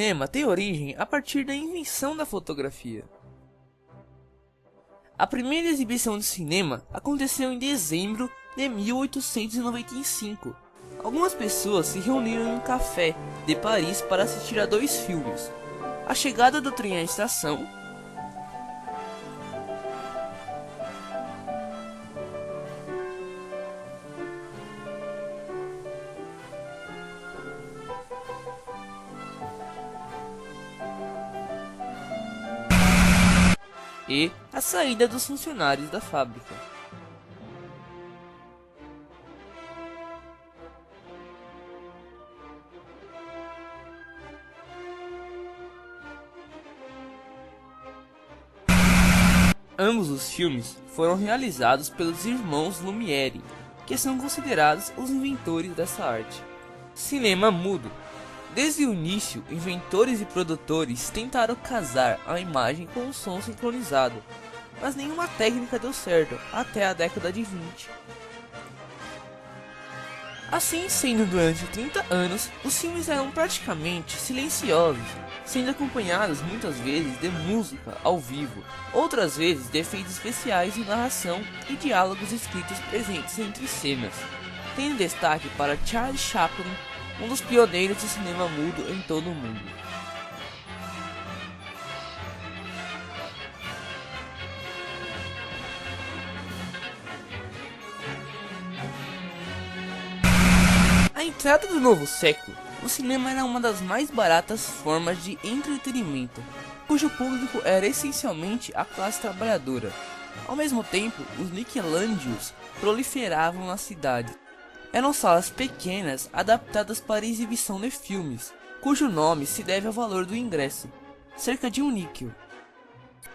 cinema tem origem a partir da invenção da fotografia. A primeira exibição de cinema aconteceu em dezembro de 1895. Algumas pessoas se reuniram em um café de Paris para assistir a 2 filmes: A Chegada do Trem à Estação e A Saída dos Funcionários da Fábrica. Ambos os filmes foram realizados pelos irmãos Lumière, que são considerados os inventores dessa arte. Cinema mudo. Desde o início, inventores e produtores tentaram casar a imagem com o som sincronizado, mas nenhuma técnica deu certo até a década de 20. Assim sendo, durante 30 anos, os filmes eram praticamente silenciosos, sendo acompanhados muitas vezes de música ao vivo, outras vezes de efeitos especiais de narração e diálogos escritos presentes entre cenas, tendo destaque para Charlie Chaplin, um dos pioneiros do cinema mudo em todo o mundo. À entrada do novo século, o cinema era uma das mais baratas formas de entretenimento, cujo público era essencialmente a classe trabalhadora. Ao mesmo tempo, os Nickelodeons proliferavam na cidade. Eram salas pequenas adaptadas para exibição de filmes, cujo nome se deve ao valor do ingresso, cerca de $1.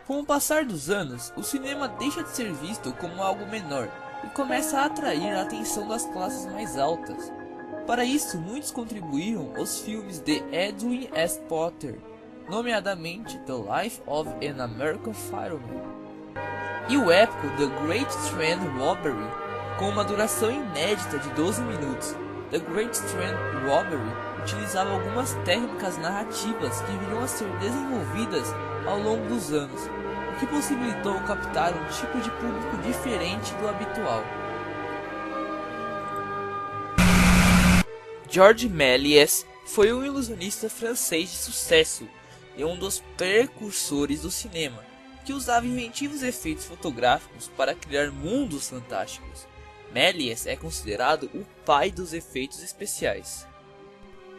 Com o passar dos anos, o cinema deixa de ser visto como algo menor e começa a atrair a atenção das classes mais altas. Para isso, muitos contribuíram os filmes de Edwin S. Potter, nomeadamente The Life of an American Fireman, e o épico The Great Strand Robbery, com uma duração inédita de 12 minutos. The Great Strand Robbery utilizava algumas técnicas narrativas que viriam a ser desenvolvidas ao longo dos anos, o que possibilitou captar um tipo de público diferente do habitual. Georges Méliès foi um ilusionista francês de sucesso e um dos precursores do cinema, que usava inventivos efeitos fotográficos para criar mundos fantásticos. Méliès é considerado o pai dos efeitos especiais.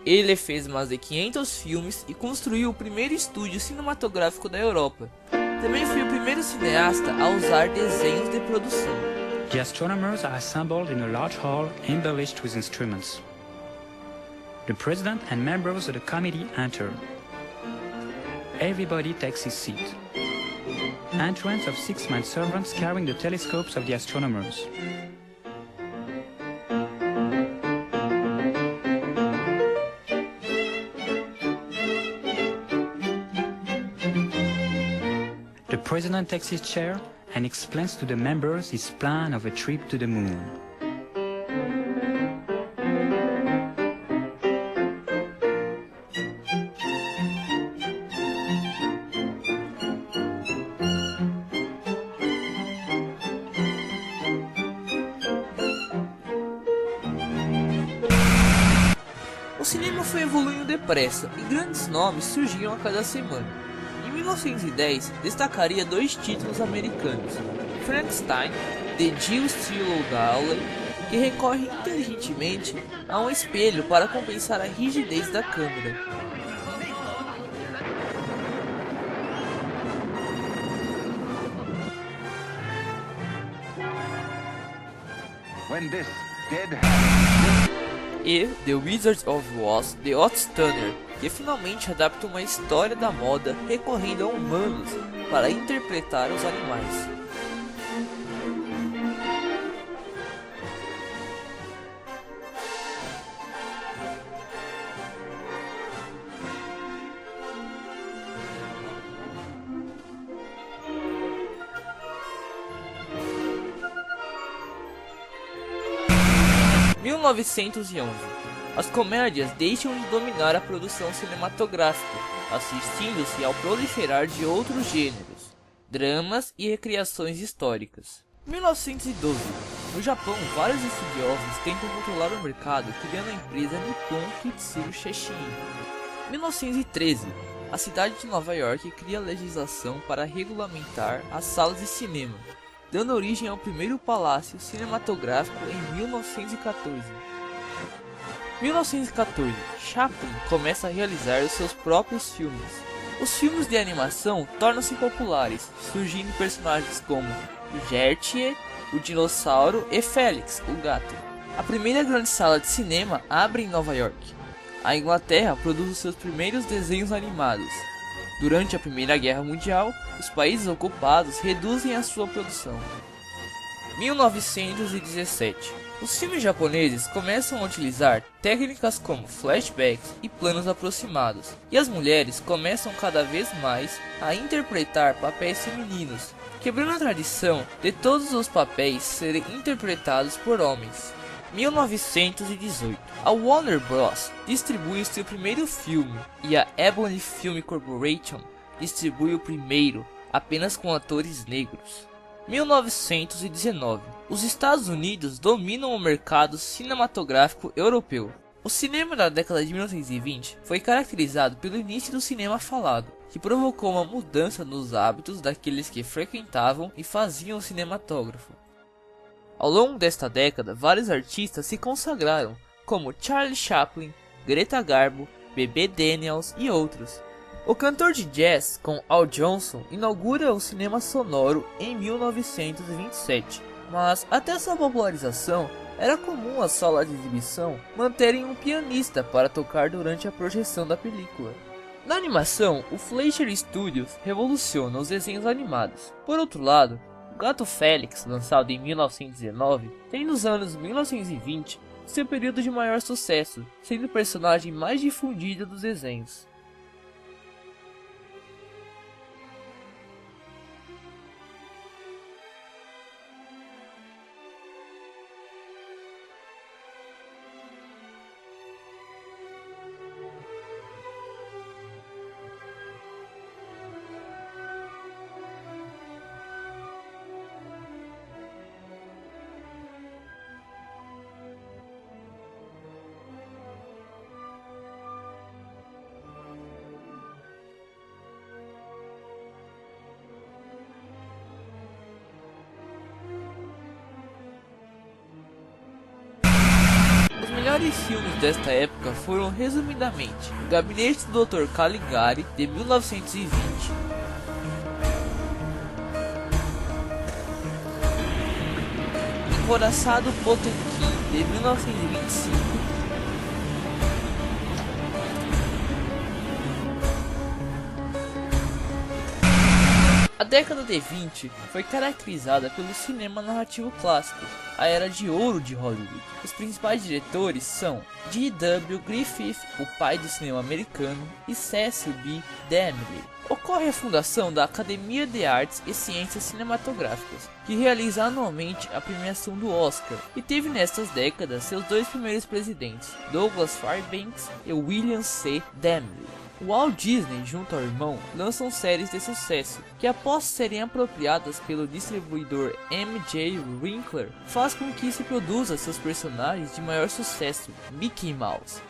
Ele fez mais de 500 filmes e construiu o primeiro estúdio cinematográfico da Europa. Também foi o primeiro cineasta a usar desenhos de produção. The astronomers are assembled in a large hall embellished with instruments. The president and members of the committee enter. Everybody takes his seat. Entrance of 6 men servants carrying the telescopes of the astronomers. The president takes his chair and explains to the members his plan of a trip to the moon. O cinema foi evoluindo depressa e grandes nomes surgiam a cada semana. Em 1910, destacaria 2 títulos americanos: Frankenstein, de Jill Stilwell Dowley, que recorre inteligentemente a um espelho para compensar a rigidez da câmera. E The Wizard of Oz, de Otto Turner, que finalmente adapta uma história da moda recorrendo a humanos para interpretar os animais. Em 1911, As comédias deixam de dominar a produção cinematográfica, assistindo-se ao proliferar de outros gêneros, dramas e recriações históricas. 1912. No Japão, vários estudiosos tentam controlar o mercado criando a empresa Nippon Kitsuru Sheshin. 1913. A cidade de Nova York cria legislação para regulamentar as salas de cinema, dando origem ao primeiro palácio cinematográfico em 1914. 1914. Chaplin começa a realizar os seus próprios filmes. Os filmes de animação tornam-se populares, surgindo personagens como Gertie, o dinossauro, e Félix, o gato. A primeira grande sala de cinema abre em Nova York. A Inglaterra produz os seus primeiros desenhos animados. Durante a Primeira Guerra Mundial, os países ocupados reduzem a sua produção. 1917. Os filmes japoneses começam a utilizar técnicas como flashbacks e planos aproximados, e as mulheres começam cada vez mais a interpretar papéis femininos, quebrando a tradição de todos os papéis serem interpretados por homens. 1918. A Warner Bros. Distribui o seu primeiro filme e a Ebony Film Corporation distribui o primeiro, apenas com atores negros. 1919. Os Estados Unidos dominam o mercado cinematográfico europeu. O cinema da década de 1920 foi caracterizado pelo início do cinema falado, que provocou uma mudança nos hábitos daqueles que frequentavam e faziam o cinematógrafo. Ao longo desta década, vários artistas se consagraram, como Charlie Chaplin, Greta Garbo, Bebe Daniels e outros. O cantor de jazz, com Al Johnson, inaugura o cinema sonoro em 1927, mas até sua popularização, era comum as salas de exibição manterem um pianista para tocar durante a projeção da película. Na animação, o Fleischer Studios revoluciona os desenhos animados. Por outro lado, o Gato Félix, lançado em 1919, tem nos anos 1920 seu período de maior sucesso, sendo o personagem mais difundido dos desenhos. Os melhores filmes desta época foram, resumidamente, O Gabinete do Dr. Caligari, de 1920, Encoraçado Potemkin, de 1925, A década de 20 foi caracterizada pelo cinema narrativo clássico, a era de ouro de Hollywood. Os principais diretores são D.W. Griffith, o pai do cinema americano, e Cecil B. DeMille. Ocorre a fundação da Academia de Artes e Ciências Cinematográficas, que realiza anualmente a premiação do Oscar, e teve nestas décadas seus dois primeiros presidentes, Douglas Fairbanks e William C. DeMille. O Walt Disney, junto ao irmão, lançam séries de sucesso, que após serem apropriadas pelo distribuidor M.J. Winkler, faz com que se produza seus personagens de maior sucesso, Mickey Mouse.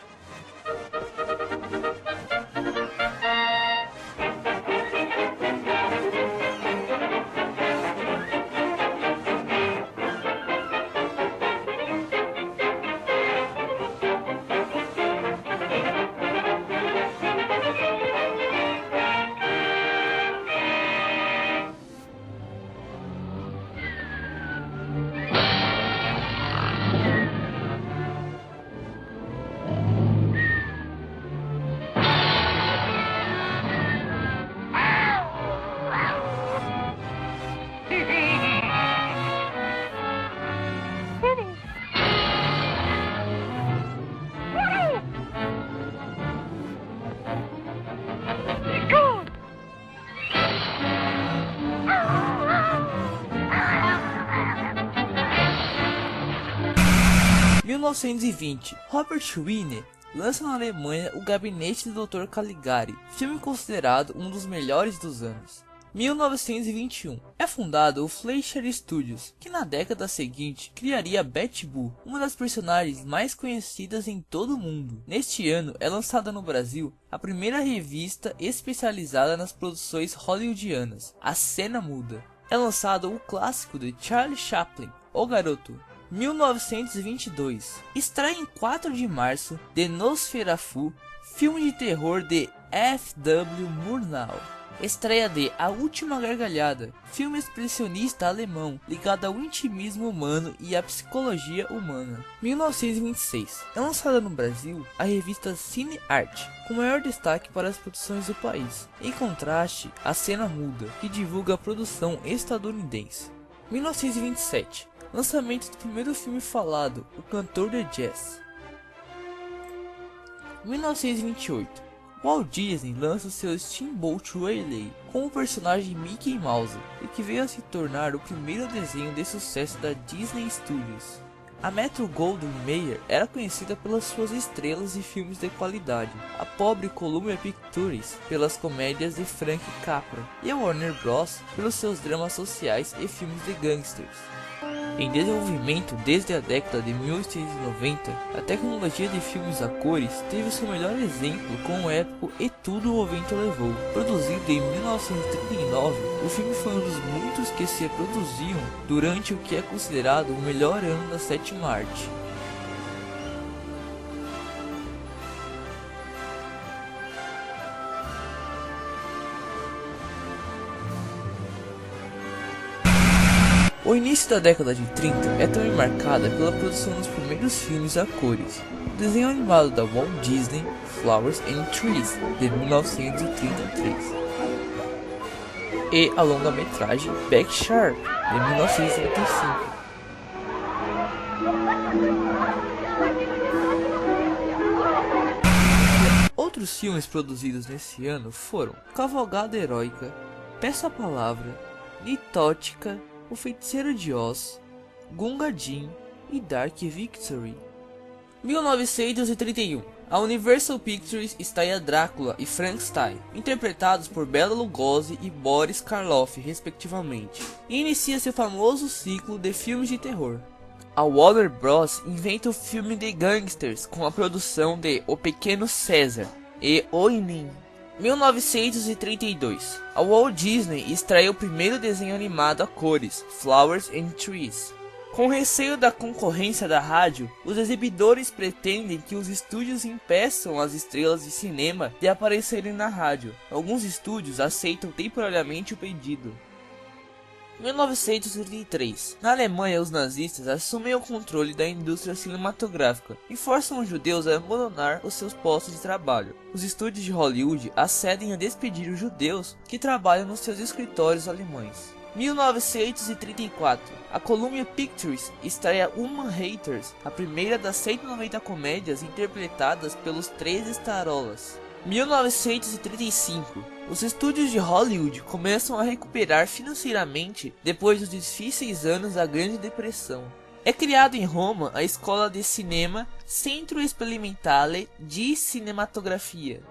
1920, Robert Wiener lança na Alemanha O Gabinete do Dr. Caligari, filme considerado um dos melhores dos anos. 1921, é fundado o Fleischer Studios, que na década seguinte criaria Betty Boo, uma das personagens mais conhecidas em todo o mundo. Neste ano é lançada no Brasil a primeira revista especializada nas produções hollywoodianas, A Cena Muda. É lançado o clássico de Charlie Chaplin, O Garoto. 1922, estreia em 4 de março de Nosferatu, filme de terror de F.W. Murnau. Estreia de A Última Gargalhada, filme expressionista alemão ligado ao intimismo humano e à psicologia humana. 1926, é lançada no Brasil a revista Cine Arte, com maior destaque para as produções do país, em contraste A Cena Muda, que divulga a produção estadunidense. 1927, lançamento do primeiro filme falado, O Cantor de Jazz. 1928, Walt Disney lança seu Steamboat Willie com o personagem Mickey Mouse, e que veio a se tornar o primeiro desenho de sucesso da Disney Studios. A Metro-Goldwyn-Mayer era conhecida pelas suas estrelas e filmes de qualidade, a pobre Columbia Pictures pelas comédias de Frank Capra e a Warner Bros. Pelos seus dramas sociais e filmes de gangsters. Em desenvolvimento desde a década de 1890, a tecnologia de filmes a cores teve seu melhor exemplo com o épico E Tudo o Vento Levou. Produzido em 1939, o filme foi um dos muitos que se produziam durante o que é considerado o melhor ano da sétima arte. O início da década de 30 é também marcada pela produção dos primeiros filmes a cores. O desenho animado da Walt Disney, Flowers and Trees, de 1933. E a longa-metragem Back Shark, de 1975. Outros filmes produzidos nesse ano foram Cavalgada Heróica, Peça a Palavra, Nitótica, O Feiticeiro de Oz, Gunga Din e Dark Victory. 1931, a Universal Pictures estreia Drácula e Frankenstein, interpretados por Bela Lugosi e Boris Karloff, respectivamente, e inicia seu famoso ciclo de filmes de terror. A Warner Bros. Inventa o filme de gangsters com a produção de O Pequeno César e Oinin. 1932, a Walt Disney estreia o primeiro desenho animado a cores, Flowers and Trees. Com receio da concorrência da rádio, os exibidores pretendem que os estúdios impeçam as estrelas de cinema de aparecerem na rádio. Alguns estúdios aceitam temporariamente o pedido. 1933. Na Alemanha, os nazistas assumem o controle da indústria cinematográfica e forçam os judeus a abandonar os seus postos de trabalho. Os estúdios de Hollywood acedem a despedir os judeus que trabalham nos seus escritórios alemães. 1934. A Columbia Pictures estreia Human Haters, a primeira das 190 comédias interpretadas pelos 13 Starolas. 1935. Os estúdios de Hollywood começam a recuperar financeiramente depois dos difíceis anos da Grande Depressão. É criado em Roma a Escola de Cinema Centro Sperimentale di Cinematografia.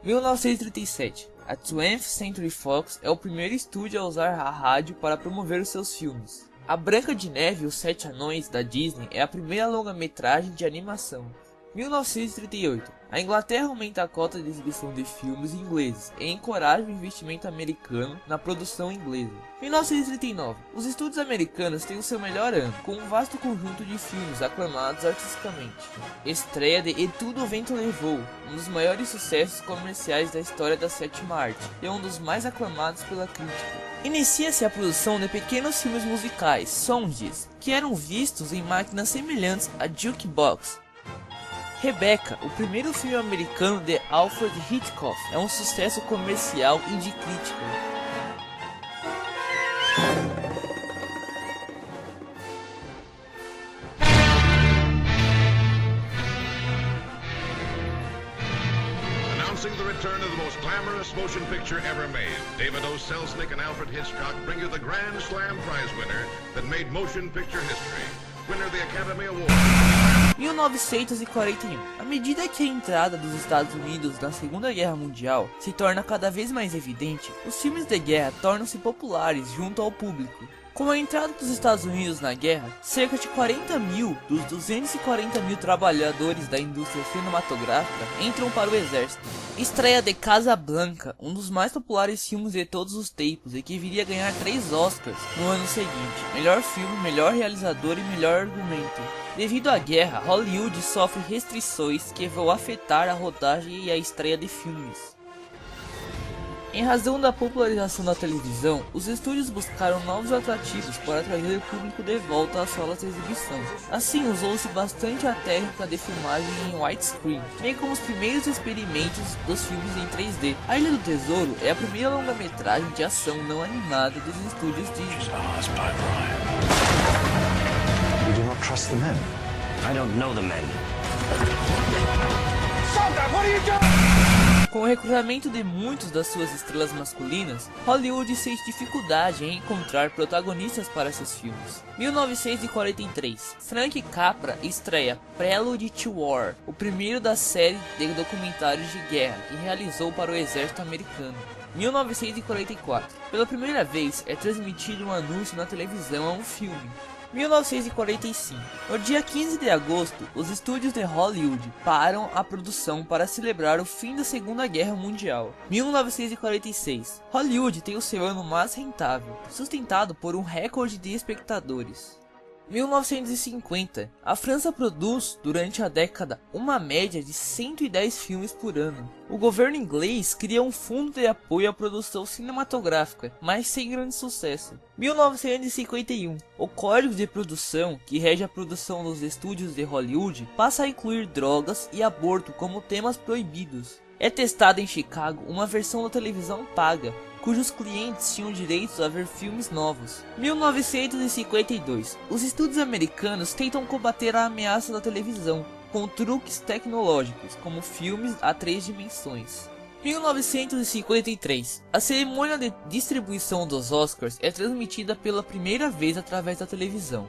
1937. A 20th Century Fox é o primeiro estúdio a usar a rádio para promover os seus filmes. A Branca de Neve e os Sete Anões da Disney é a primeira longa-metragem de animação. 1938. A Inglaterra aumenta a cota de exibição de filmes ingleses e encoraja o investimento americano na produção inglesa. 1939. Os estúdios americanos têm o seu melhor ano, com um vasto conjunto de filmes aclamados artisticamente. Estreia de E Tudo o Vento Levou, um dos maiores sucessos comerciais da história da sétima arte, e um dos mais aclamados pela crítica. Inicia-se a produção de pequenos filmes musicais, songs, que eram vistos em máquinas semelhantes a jukebox. Rebecca, o primeiro filme americano de Alfred Hitchcock, é um sucesso comercial e de crítica. Announcing the return of the most glamorous motion picture ever made, David O. Selznick and Alfred Hitchcock bring you the Grand Slam prize winner that made motion picture history. winner of the Academy Award. 1941. À medida que a entrada dos Estados Unidos na Segunda Guerra Mundial se torna cada vez mais evidente, os filmes de guerra tornam-se populares junto ao público. Com a entrada dos Estados Unidos na guerra, cerca de 40 mil dos 240 mil trabalhadores da indústria cinematográfica entram para o exército. Estreia de Casablanca, um dos mais populares filmes de todos os tempos e que viria a ganhar 3 Oscars no ano seguinte: melhor filme, melhor realizador e melhor argumento. Devido à guerra, Hollywood sofre restrições que vão afetar a rodagem e a estreia de filmes. Em razão da popularização da televisão, os estúdios buscaram novos atrativos para trazer o público de volta às salas de exibição. Assim, usou-se bastante a técnica de filmagem em widescreen, bem como os primeiros experimentos dos filmes em 3D. A Ilha do Tesouro é a primeira longa-metragem de ação não animada dos estúdios Disney. You do not trust the men? I don't know the men. Com o recrutamento de muitos das suas estrelas masculinas, Hollywood sente dificuldade em encontrar protagonistas para seus filmes. 1943. Frank Capra estreia Prelude to War, o primeiro da série de documentários de guerra que realizou para o exército americano. 1944. Pela primeira vez é transmitido um anúncio na televisão a um filme. 1945. No dia 15 de agosto, os estúdios de Hollywood param a produção para celebrar o fim da Segunda Guerra Mundial. 1946. Hollywood tem o seu ano mais rentável, sustentado por um recorde de espectadores. 1950. A França produz, durante a década, uma média de 110 filmes por ano. O governo inglês cria um fundo de apoio à produção cinematográfica, mas sem grande sucesso. 1951. O código de produção, que rege a produção dos estúdios de Hollywood, passa a incluir drogas e aborto como temas proibidos. É testada em Chicago uma versão da televisão paga, cujos clientes tinham direitos a ver filmes novos. 1952. Os estúdios americanos tentam combater a ameaça da televisão com truques tecnológicos, como filmes a 3 dimensões. 1953. A cerimônia de distribuição dos Oscars é transmitida pela primeira vez através da televisão.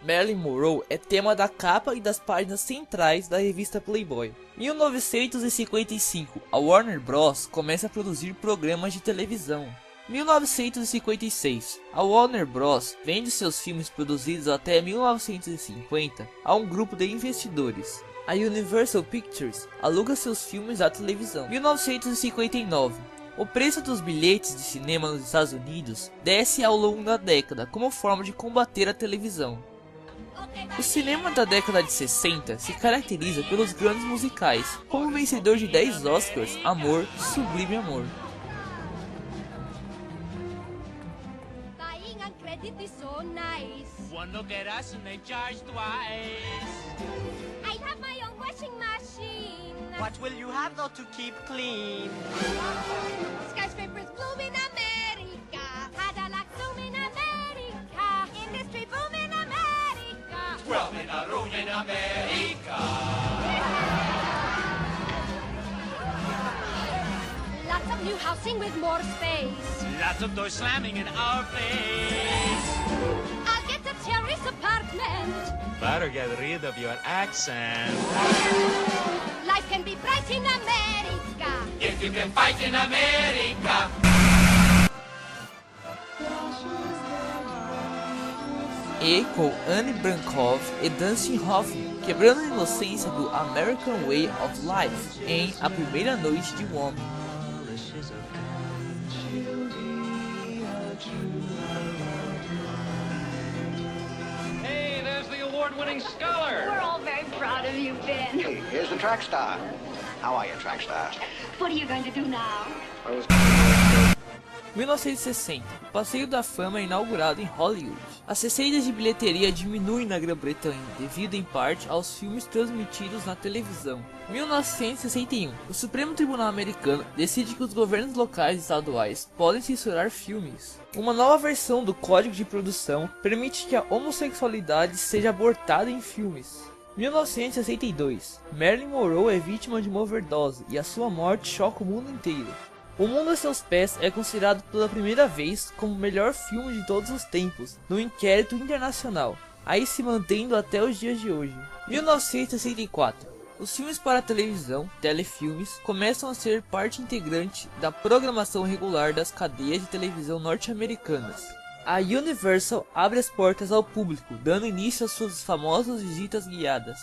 Marilyn Monroe é tema da capa e das páginas centrais da revista Playboy. 1955. A Warner Bros. Começa a produzir programas de televisão. 1956. A Warner Bros. Vende seus filmes produzidos até 1950 a um grupo de investidores. A Universal Pictures aluga seus filmes à televisão. 1959. O preço dos bilhetes de cinema nos Estados Unidos desce ao longo da década como forma de combater a televisão. O cinema da década de 60 se caracteriza pelos grandes musicais, como o vencedor de 10 Oscars, Amor, Sublime Amor. Buying on credit is so nice. One look at us and they charge twice. I have my own washing machine. What will you have though to keep clean? Skyscrapers bloom in America. Cadillac zoom in America. Industry boom in America. Well, in a room in America. Lots of new housing with more space. Lots of doors slamming in our face. I'll get a terrace apartment. Better get rid of your accent. Life can be bright in America. If you can fight in America. E com Anne Bancroft e Dustin Hoffman quebrando a inocência do American Way of Life em A Primeira Noite de um Homem. Hey, there's the award-winning scholar. We're all very proud of you, Ben. Hey, here's the track star. How are you, track star? What are you going to do now? 1960. O Passeio da Fama é inaugurado em Hollywood. As receitas de bilheteria diminuem na Grã-Bretanha, devido em parte aos filmes transmitidos na televisão. 1961. O Supremo Tribunal Americano decide que os governos locais e estaduais podem censurar filmes. Uma nova versão do Código de Produção permite que a homossexualidade seja abortada em filmes. 1962. Marilyn Monroe é vítima de uma overdose e a sua morte choca o mundo inteiro. O Mundo a Seus Pés é considerado pela primeira vez como o melhor filme de todos os tempos, no inquérito internacional. aí se mantendo até os dias de hoje. 1964. Os filmes para televisão, telefilmes, começam a ser parte integrante da programação regular das cadeias de televisão norte-americanas. A Universal abre as portas ao público, dando início às suas famosas visitas guiadas.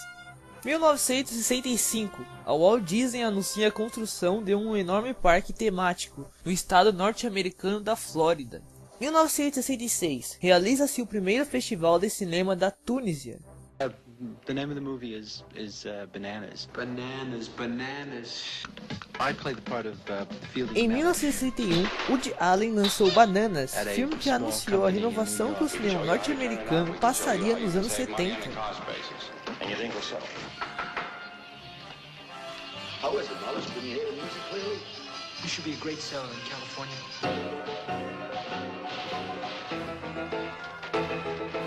1965, a Walt Disney anuncia a construção de um enorme parque temático no estado norte-americano da Flórida. 1966, realiza-se o primeiro festival de cinema da Tunísia. The name of the movie is Bananas. Bananas. I played the part of Field. Em 1961, Woody Allen lançou Bananas, filme que anunciou a renovação que o cinema norte-americano passaria nos anos 70. How is it, Wallace? Can you hear the music clearly? You should be a great seller in California.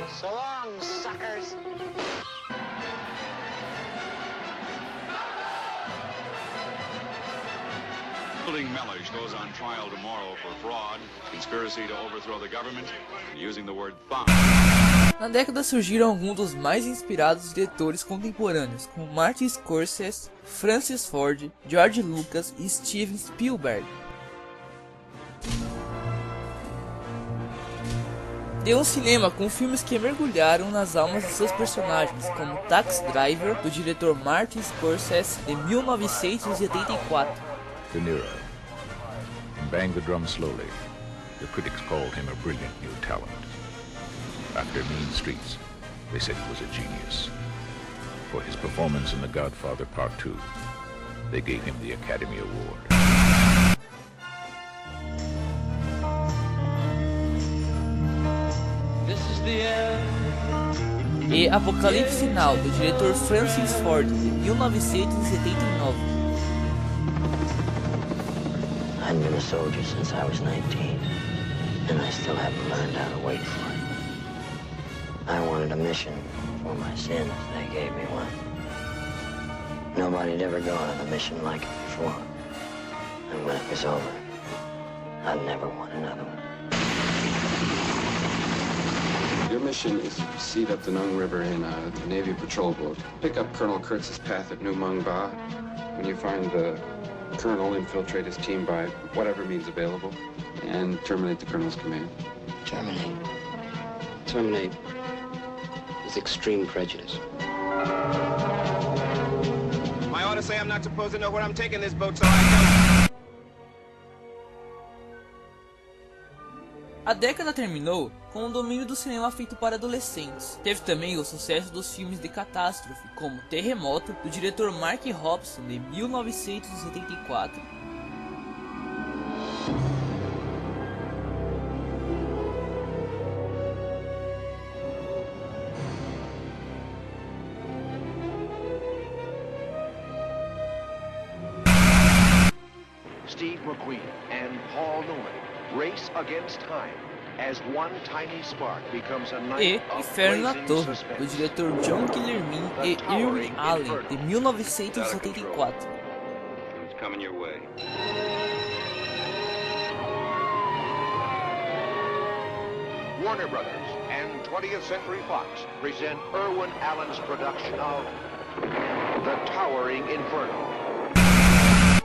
So long, suckers. Fielding Mellage goes on trial tomorrow for fraud, conspiracy to overthrow the government, and using the word bomb. Na década surgiram alguns dos mais inspirados diretores contemporâneos, como Martin Scorsese, Francis Ford, George Lucas e Steven Spielberg. Deu um cinema com filmes que mergulharam nas almas de seus personagens, como Taxi Driver, do diretor Martin Scorsese, de 1984. De Niro. Bang the Drum Slowly. The critics called him a brilliant new talent. After Mean Streets, they said he was a genius. For his performance in The Godfather Part 2, they gave him the Academy Award. This is the end. E Apocalipse Sinal, do diretor Francis Ford, de 1979. I've been a soldier since I was 19, and I still haven't learned how to wait for it. I wanted a mission for my sins. They gave me one. Nobody had ever gone on a mission like it before. And when it was over, I'd never want another one. Your mission is to proceed up the Nung River in a Navy patrol boat. Pick up Colonel Kurtz's path at New Mung Ba. When you find the Colonel, infiltrate his team by whatever means available, and terminate the Colonel's command. Terminate. Terminate with extreme prejudice. My orders say I'm not supposed to know where I'm taking this boat, so I don't. A década terminou com o domínio do cinema feito para adolescentes. Teve também o sucesso dos filmes de catástrofe, como Terremoto, do diretor Mark Hobson, de 1974. Steve McQueen and Paul Newman race against time as one tiny spark becomes a night E of Inferno na blazing Torre, suspense. do diretor John Guillermin e Irwin Allen, de 1974. It's coming your way. Warner Brothers and 20th Century Fox present Irwin Allen's production of The Towering Inferno.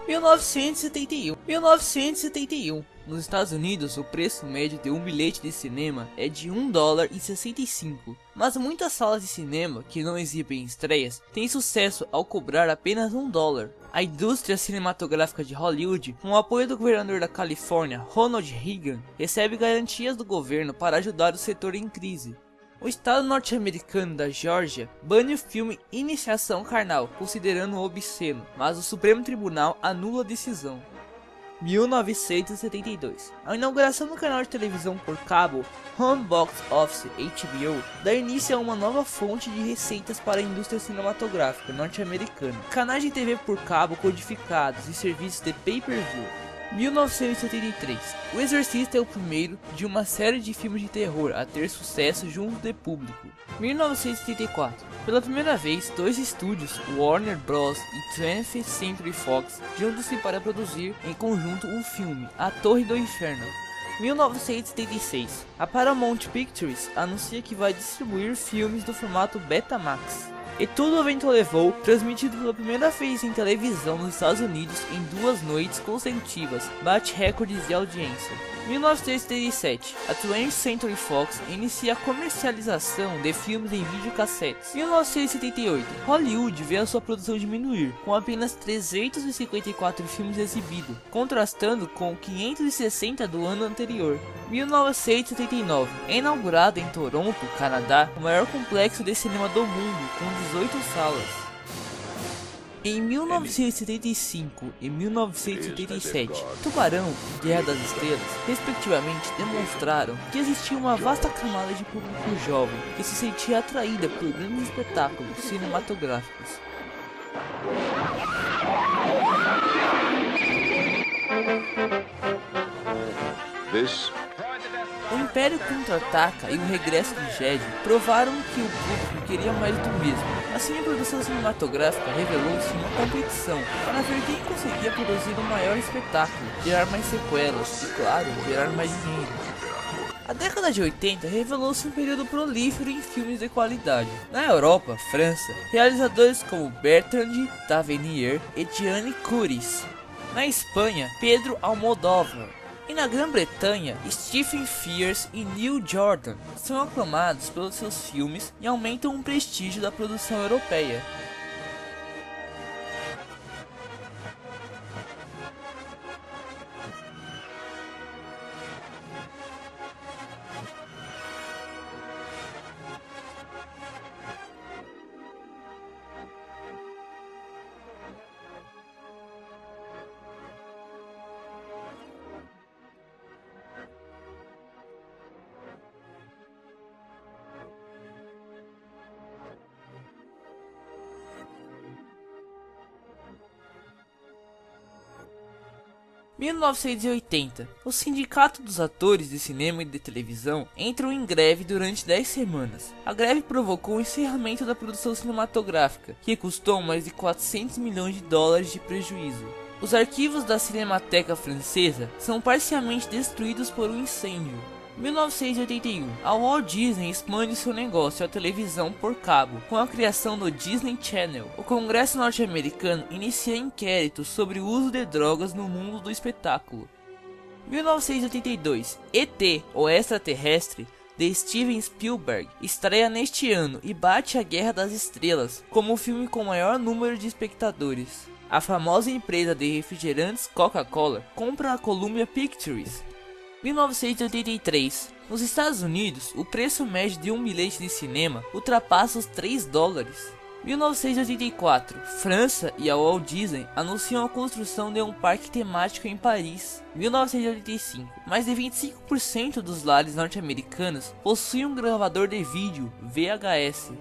1971. Nos Estados Unidos, o preço médio de um bilhete de cinema é de $1,65, mas muitas salas de cinema que não exibem estreias têm sucesso ao cobrar apenas $1. A indústria cinematográfica de Hollywood, com o apoio do governador da Califórnia, Ronald Reagan, recebe garantias do governo para ajudar o setor em crise. O estado norte-americano da Geórgia bane o filme Iniciação Carnal, considerando-o obsceno, mas o Supremo Tribunal anula a decisão. 1972. A inauguração do canal de televisão por cabo Home Box Office HBO dá início a uma nova fonte de receitas para a indústria cinematográfica norte-americana. Canais de TV por cabo codificados e serviços de pay-per-view. 1973. O Exorcista é o primeiro de uma série de filmes de terror a ter sucesso junto de público. 1974. Pela primeira vez, dois estúdios, Warner Bros. E 20th Century Fox, juntam-se para produzir em conjunto um filme, A Torre do Inferno. 1976, a Paramount Pictures anuncia que vai distribuir filmes do formato Betamax. E Tudo ao Vento Levou, transmitido pela primeira vez em televisão nos Estados Unidos em 2 noites consecutivas, bate recordes de audiência. 1977, a 20th Century Fox inicia a comercialização de filmes em videocassetes. 1978, Hollywood vê a sua produção diminuir, com apenas 354 filmes exibidos, contrastando com 560 do ano anterior. 1979, é inaugurado em Toronto, Canadá, o maior complexo de cinema do mundo, com 18 salas. Em 1975 e 1977, Tubarão e Guerra das Estrelas, respectivamente, demonstraram que existia uma vasta camada de público jovem que se sentia atraída por grandes espetáculos cinematográficos. O Império Contra-Ataca e o Regresso de Jedi provaram que o público queria mais do mesmo. Assim, a produção cinematográfica revelou-se uma competição para ver quem conseguia produzir um maior espetáculo, gerar mais sequelas e, claro, gerar mais dinheiro. A década de 80 revelou-se um período prolífero em filmes de qualidade. Na Europa, França, realizadores como Bertrand Tavernier e Gianni Curis. Na Espanha, Pedro Almodóvar. E na Grã-Bretanha, Stephen Frears e Neil Jordan são aclamados pelos seus filmes e aumentam o prestígio da produção europeia. Em 1980, o Sindicato dos Atores de Cinema e de Televisão entrou em greve durante 10 semanas. A greve provocou o encerramento da produção cinematográfica, que custou mais de 400 milhões de dólares de prejuízo. Os arquivos da Cinemateca Francesa são parcialmente destruídos por um incêndio. 1981, a Walt Disney expande seu negócio à televisão por cabo, com a criação do Disney Channel. O Congresso norte-americano inicia inquéritos sobre o uso de drogas no mundo do espetáculo. 1982, E.T., o Extraterrestre, de Steven Spielberg, estreia neste ano e bate a Guerra das Estrelas como o filme com maior número de espectadores. A famosa empresa de refrigerantes Coca-Cola compra a Columbia Pictures. 1983, nos Estados Unidos, o preço médio de um bilhete de cinema ultrapassa os 3 dólares. 1984, França e a Walt Disney anunciam a construção de um parque temático em Paris. 1985, mais de 25% dos lares norte-americanos possuem um gravador de vídeo VHS.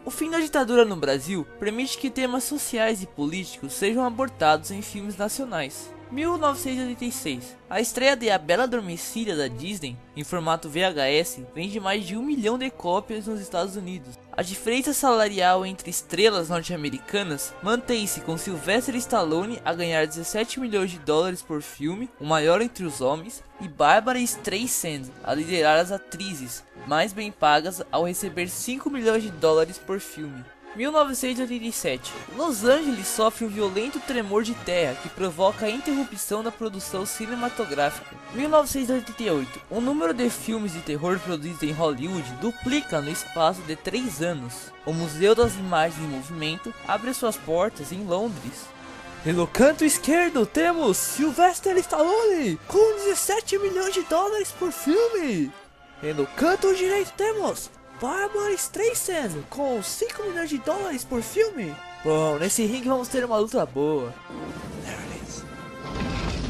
O fim da ditadura no Brasil permite que temas sociais e políticos sejam abordados em filmes nacionais. 1986, a estreia de A Bela Adormecida da Disney em formato VHS vende mais de 1 milhão de cópias nos Estados Unidos. A diferença salarial entre estrelas norte-americanas mantém-se, com Sylvester Stallone a ganhar 17 milhões de dólares por filme, o maior entre os homens, e Barbara Streisand a liderar as atrizes mais bem pagas ao receber 5 milhões de dólares por filme. 1987, Los Angeles sofre um violento tremor de terra que provoca a interrupção da produção cinematográfica. 1988, o número de filmes de terror produzidos em Hollywood duplica no espaço de 3 anos. O Museu das Imagens em Movimento abre suas portas em Londres. E no canto esquerdo temos Sylvester Stallone com 17 milhões de dólares por filme. E no canto direito temos Barbara Streisand com 5 milhões de dólares por filme. Bom, nesse ringue vamos ter uma luta boa.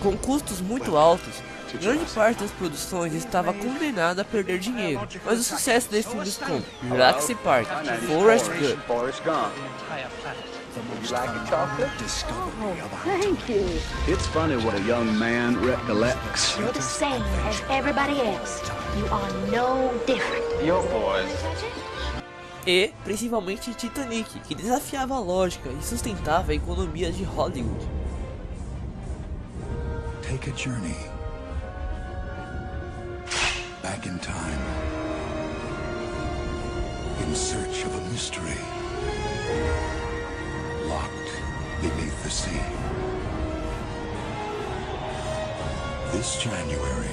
Com custos muito altos, grande parte das produções estava condenada a perder dinheiro, mas o sucesso de filmes como Jurassic Park, Forrest Gump, You like a chocolate? Thank you. It's funny what a young man recollects. You're the same as everybody else. You are no different. Your boys. E, principalmente, Titanic, que desafiava a lógica e sustentava a economia de Hollywood. Take a journey back in time, in search of a mystery locked beneath the sea. This January,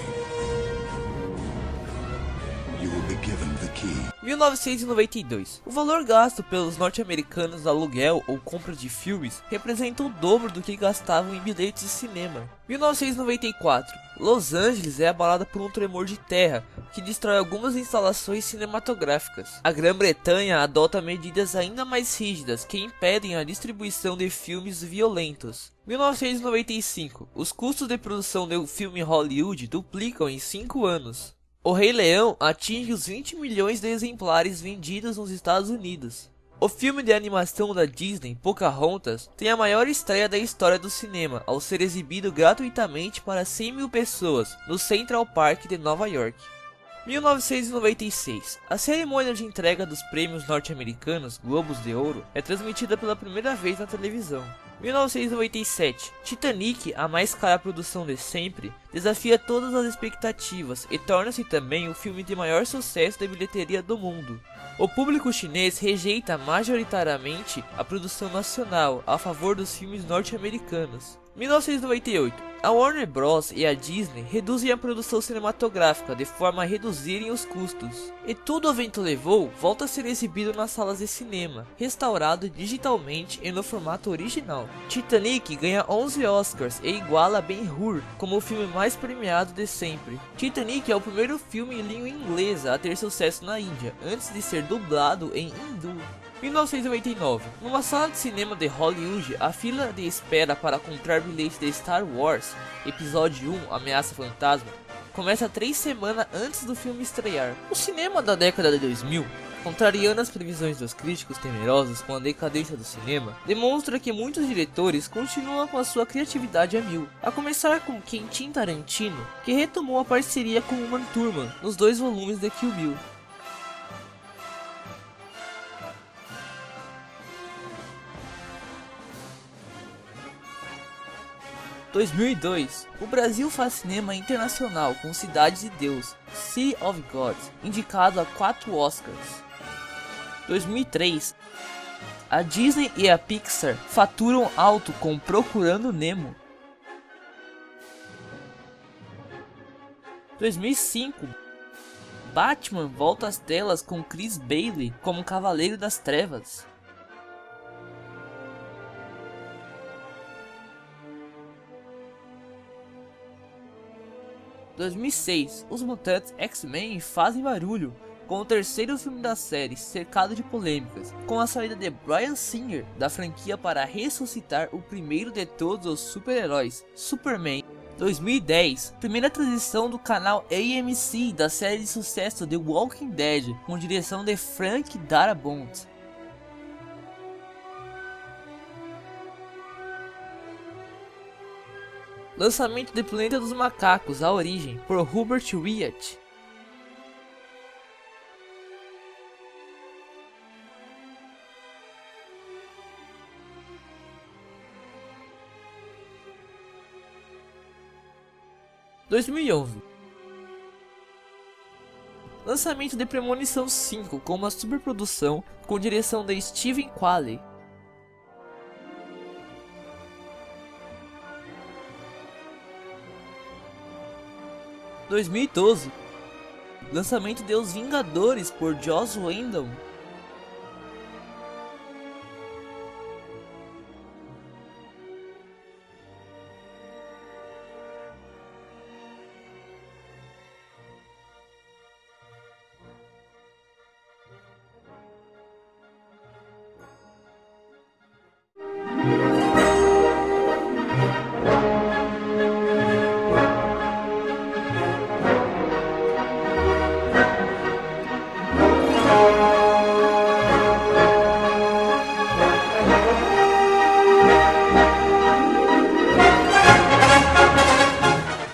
you will be given the key. 1992. O valor gasto pelos norte-americanos no aluguel ou compra de filmes representa o dobro do que gastavam em bilhetes de cinema. 1994. Los Angeles é abalada por um tremor de terra que destrói algumas instalações cinematográficas. A Grã-Bretanha adota medidas ainda mais rígidas que impedem a distribuição de filmes violentos. 1995. Os custos de produção do filme Hollywood duplicam em 5 anos. O Rei Leão atinge os 20 milhões de exemplares vendidos nos Estados Unidos. O filme de animação da Disney, Pocahontas, tem a maior estreia da história do cinema, ao ser exibido gratuitamente para 100 mil pessoas no Central Park de Nova York. 1996. A cerimônia de entrega dos prêmios norte-americanos, Globos de Ouro, é transmitida pela primeira vez na televisão. 1997. Titanic, a mais cara produção de sempre, desafia todas as expectativas e torna-se também o filme de maior sucesso de bilheteria do mundo. O público chinês rejeita majoritariamente a produção nacional a favor dos filmes norte-americanos. 1998. A Warner Bros. E a Disney reduzem a produção cinematográfica de forma a reduzirem os custos. E Tudo o Vento Levou volta a ser exibido nas salas de cinema, restaurado digitalmente e no formato original. Titanic ganha 11 Oscars e iguala Ben-Hur como o filme mais premiado de sempre. Titanic é o primeiro filme em língua inglesa a ter sucesso na Índia, antes de ser dublado em hindu. 1999. Numa sala de cinema de Hollywood, a fila de espera para comprar bilhete de Star Wars, Episódio 1, Ameaça Fantasma, começa 3 semanas antes do filme estrear. O cinema da década de 2000, contrariando as previsões dos críticos temerosos com a decadência do cinema, demonstra que muitos diretores continuam com a sua criatividade a mil, a começar com Quentin Tarantino, que retomou a parceria com Uma Thurman nos 2 volumes de Kill Bill. 2002. O Brasil faz cinema internacional com Cidade de Deus, City of God, indicado a 4 Oscars. 2003. A Disney e a Pixar faturam alto com Procurando Nemo. 2005. Batman volta às telas com Chris Bailey como Cavaleiro das Trevas. 2006. Os Mutantes X-Men fazem barulho com o 3º filme da série, cercado de polêmicas, com a saída de Bryan Singer da franquia para ressuscitar o primeiro de todos os super-heróis, Superman. 2010. Primeira transição do canal AMC da série de sucesso The Walking Dead, com direção de Frank Darabont. Lançamento de Planeta dos Macacos, A Origem, por Hubert Wyatt. (2011) 2011. Lançamento de Premonição 5 com uma superprodução com direção de Steven Qualley. 2012. Lançamento de Os Vingadores por Joss Whedon.